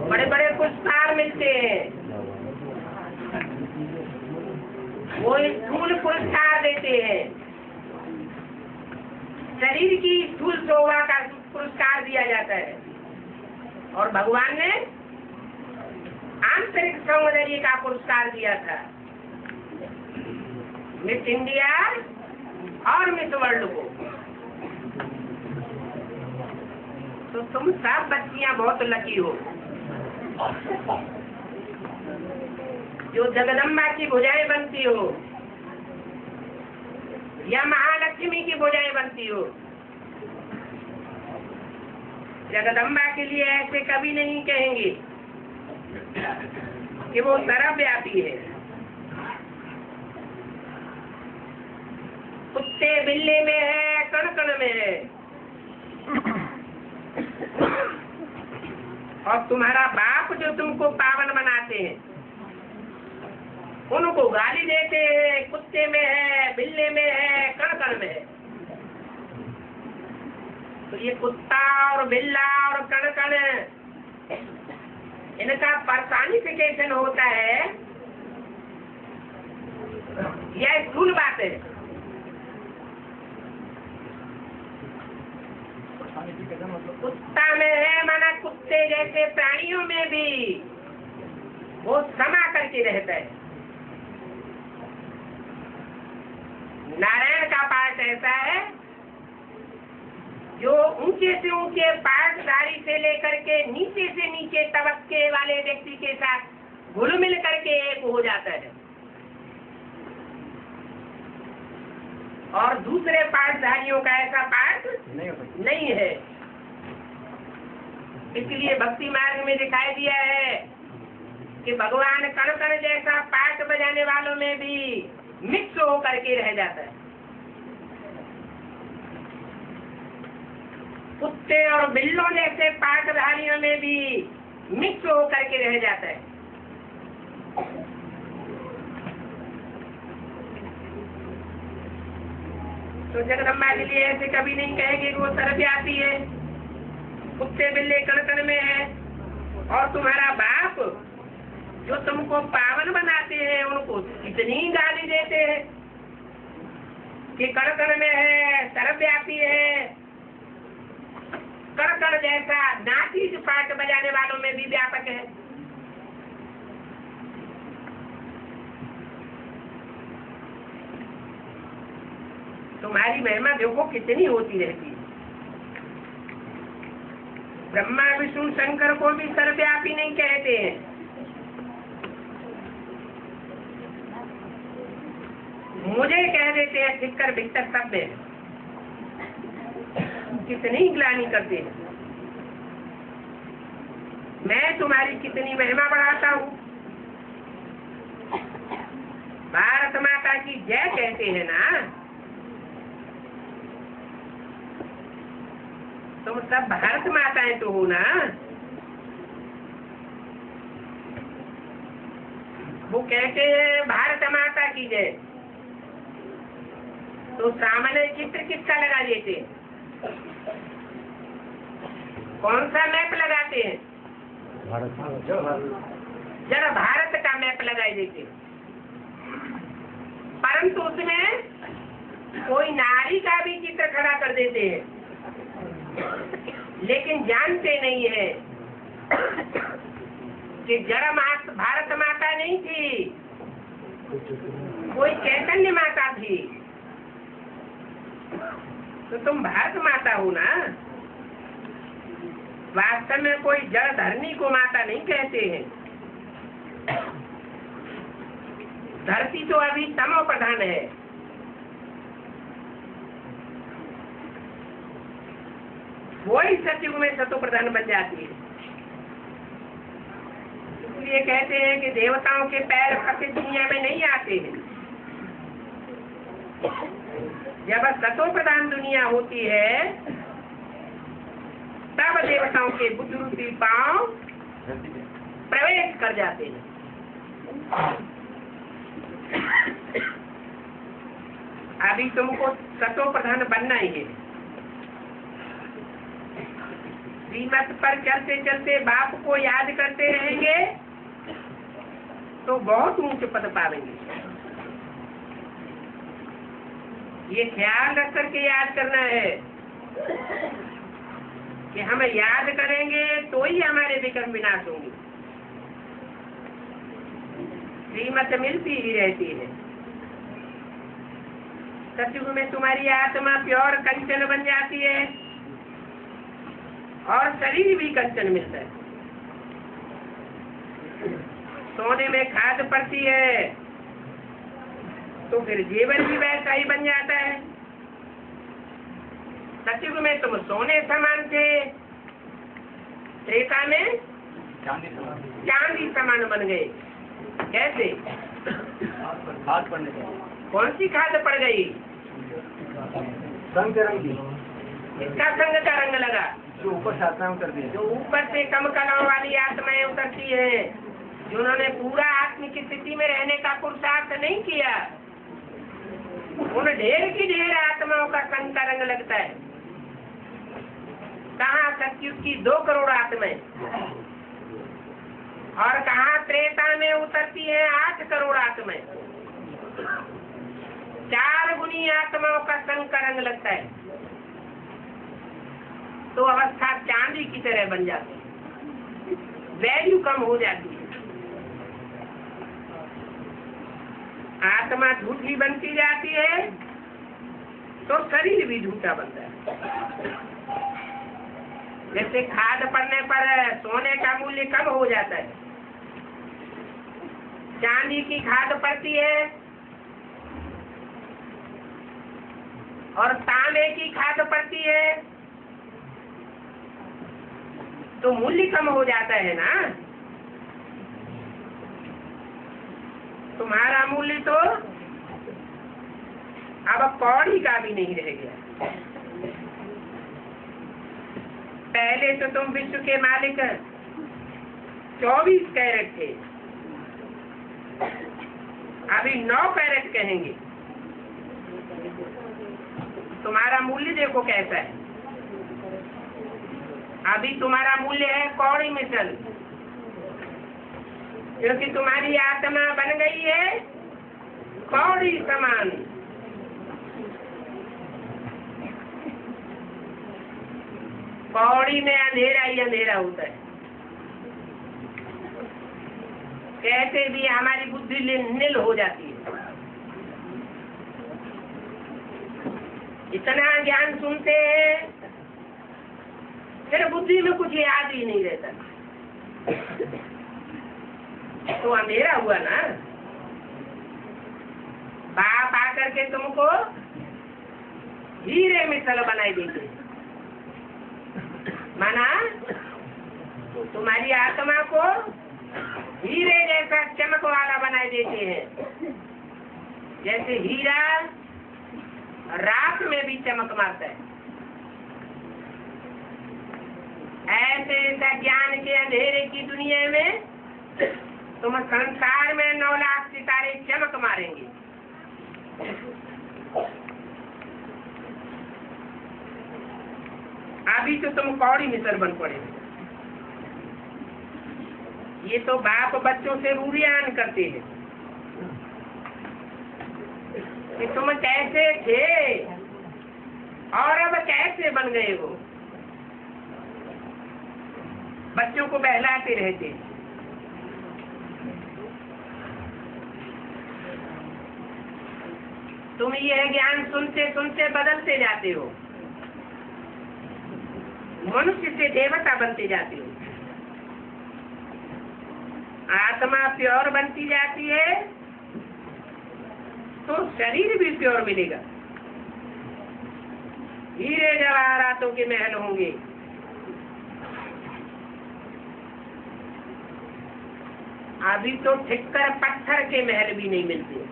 बड़े बड़े पुरस्कार मिलते हैं, वो स्थूल पुरस्कार देते हैं, शरीर की स्थूल शोभा का पुरस्कार दिया जाता है, और भगवान ने आंतरिक सौंदर्य का पुरस्कार दिया था, मिस इंडिया और मिस वर्ल्ड को। तो तुम सब बच्चियां बहुत लकी हो जो जगदम्बा की भुजाएं बनती हो या महालक्ष्मी की भुजाएं बनती हो। जगदम्बा के लिए ऐसे कभी नहीं कहेंगे कि वो सर्वव्यापी है। कुत्ते बिल्ले में है, कण कण में है, और तुम्हारा बाप जो तुमको पावन बनाते हैं उनको गाली देते हैं, कुत्ते में है, बिल्ले में है, कण कण में है। तो ये कुत्ता और बिल्ला और कण कण, इनका पर्सनिफिकेशन होता है, यह स्थूल बात है। कुत्ता में है माना कुत्ते जैसे प्राणियों में भी वो समा करके रहता है। नारायण का पाठ ऐसा है जो ऊंचे से ऊंचे पाठधारी से लेकर के नीचे से नीचे तबके वाले व्यक्ति के साथ घुल मिल करके एक हो जाता है, और दूसरे पाठधारियों का ऐसा पाठ नहीं है। इसलिए भक्ति मार्ग में दिखाई दिया है कि भगवान कण कण जैसा पाठ बजाने वालों में भी मिक्स होकर के रह जाता है। कुत्ते और बिल्लों जैसे पाठधारियों में भी मिक्स होकर के रह जाता है। तो जगदम्बा के लिए ऐसे कभी नहीं कहेंगे कि वो सर्वव्यापी है, कुत्ते बिल्ले कण कण में है, और तुम्हारा बाप जो तुमको पावन बनाते हैं उनको इतनी गाली देते हैं कि कण कण में है, सर्वव्यापी है, कण कण जैसा नाचीज पाठ बजाने वालों में भी व्यापक है। तुम्हारी महिमा देखो कितनी होती रहती है। ब्रह्मा विष्णु शंकर को भी सर्वव्यापी नहीं कहते हैं, मुझे कह देते हैं ठिक्कर भिक्कर सब में। कितनी ग्लानि करते हैं, मैं तुम्हारी कितनी महिमा बढ़ाता हूँ। भारत माता की जय कहते हैं ना, तुम सब भारत माताएं तो हो ना। वो कहते हैं भारत माता की जय, तो सामने चित्र किसका लगा देते हैं? कौन सा मैप लगाते हैं? जरा भारत का मैप लगाई देते, परंतु उसमें कोई नारी का भी चित्र खड़ा कर देते हैं, लेकिन जानते नहीं है कि जरा भारत माता नहीं थी, कोई चैतन्य माता थी। तो तुम भारत माता हो ना। वास्तव में कोई जड़ धरनी को माता नहीं कहते हैं। धरती तो अभी तमो प्रधान है, वही सतयुग में सतो प्रधान बन जाती है। इसलिए कहते हैं कि देवताओं के पैर फंसे दुनिया में नहीं आते हैं। जब सतो प्रधान दुनिया होती है तब देवताओं के बुद्ध रूपी पांव प्रवेश कर जाते हैं। अभी तुमको सतो प्रधान बनना ही है। श्रीमत पर चलते चलते बाप को याद करते रहेंगे तो बहुत ऊंचे पद पाएंगे। ये ख्याल रख करके याद करना है कि हम याद करेंगे तो ही हमारे विक्रम विनाश होंगे। श्रीमत मिलती ही रहती है। सतयुग में तुम्हारी आत्मा प्योर कंचन बन जाती है और शरीर भी कंचन मिलता है। सोने में खाद पड़ती है तो फिर जीवन भी वैसा ही बन जाता है। सतयुग में तुम सोने समान थे, त्रेता में चांदी समान बन गए। कैसे? खाद पड़ने से। कौन सी खाद पड़ गई? संग के रंग की। इसका संग का रंग लगा। जो ऊपर से आत्माएं उतरती है। जो ऊपर से कम कलाओं वाली आत्माएं उतरती है, जिन्होंने पूरा आत्मिक स्थिति में रहने का पुरुषार्थ नहीं किया, उन ढेर की ढेर आत्माओं का संग का रंग लगता है। कहाँ सतयुग की 2 करोड़ आत्माएं और कहाँ त्रेता में उतरती है 8 करोड़ आत्माएं। 4 गुनी आत्माओं का संग का रंग लगता है तो अवस्था चांदी की तरह बन जाती है, वैल्यू कम हो जाती है। आत्मा झूठी बनती जाती है तो शरीर भी झूठा बनता है। जैसे खाद पड़ने पर सोने का मूल्य कम हो जाता है, चांदी की खाद पड़ती है और तांबे की खाद पड़ती है तो मूल्य कम हो जाता है ना। तुम्हारा मूल्य तो अब कौड़ी का भी नहीं रह गया। पहले तो तुम विश्व के मालिक 24 कैरेट थे, अभी 9 कैरेट कहेंगे। तुम्हारा मूल्य देखो कैसा है। अभी तुम्हारा मूल्य है कौड़ी मिसल, क्योंकि तुम्हारी आत्मा बन गई है कौड़ी समान। कौड़ी में अंधेरा ही अंधेरा होता है। कैसे भी हमारी बुद्धि नील हो जाती है। इतना ज्ञान सुनते हैं फिर बुद्धि में कुछ याद ही नहीं रहता, तो अंधेरा हुआ ना। बाप आकर के तुमको हीरे मिसल बनाई देते, माना तुम्हारी आत्मा को हीरे जैसा चमक वाला बनाई देते हैं। जैसे हीरा रात में भी चमक मारता है, ऐसे ऐसा ज्ञान के अंधेरे की दुनिया में तुम संसार में 9 लाख सितारे चमक मारेंगे। अभी तो तुम कौड़ी मिसल बन पड़े। ये तो बाप बच्चों से रूढ़ियान करते हैं कि तुम कैसे थे और अब कैसे बन गए हो। बच्चों को बहलाते रहते। तुम यह ज्ञान सुनते सुनते बदलते जाते हो, मनुष्य से देवता बनते जाते हो। आत्मा प्योर बनती जाती है तो शरीर भी प्योर मिलेगा। हीरे जवाहरातों के महल होंगे, अभी तो ठिक्कर पत्थर के महल भी नहीं मिलते।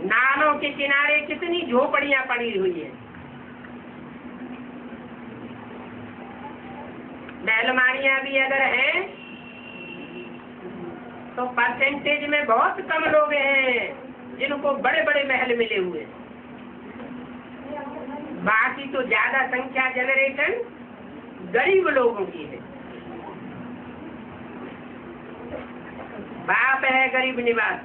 नालों के किनारे कितनी झोपड़ियां पड़ी हुई है। बैलमानियां भी अगर हैं तो परसेंटेज में बहुत कम लोग हैं जिनको बड़े बड़े महल मिले हुए। बाकी तो ज्यादा संख्या जनरेशन गरीब लोगों की है। बाप है गरीब निवास।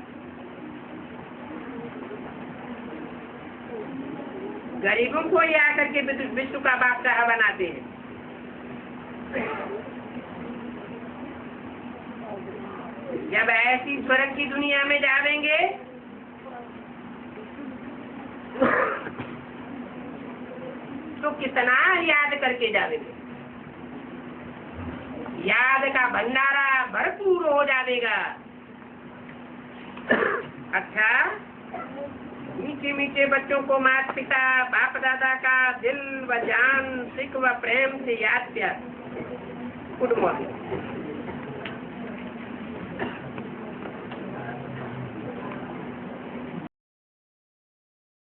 गरीबों को ही आकर के विश्व का बादशाह बनाते हैं। जब ऐसी स्वर्ग की दुनिया में जावेंगे तो कितना याद करके जावेंगे। याद का भंडारा भरपूर हो जाएगा। अच्छा, मीठे मीठे बच्चों को माता पिता बाप दादा का दिल व जान सिक व प्रेम से याद किया। Good morning.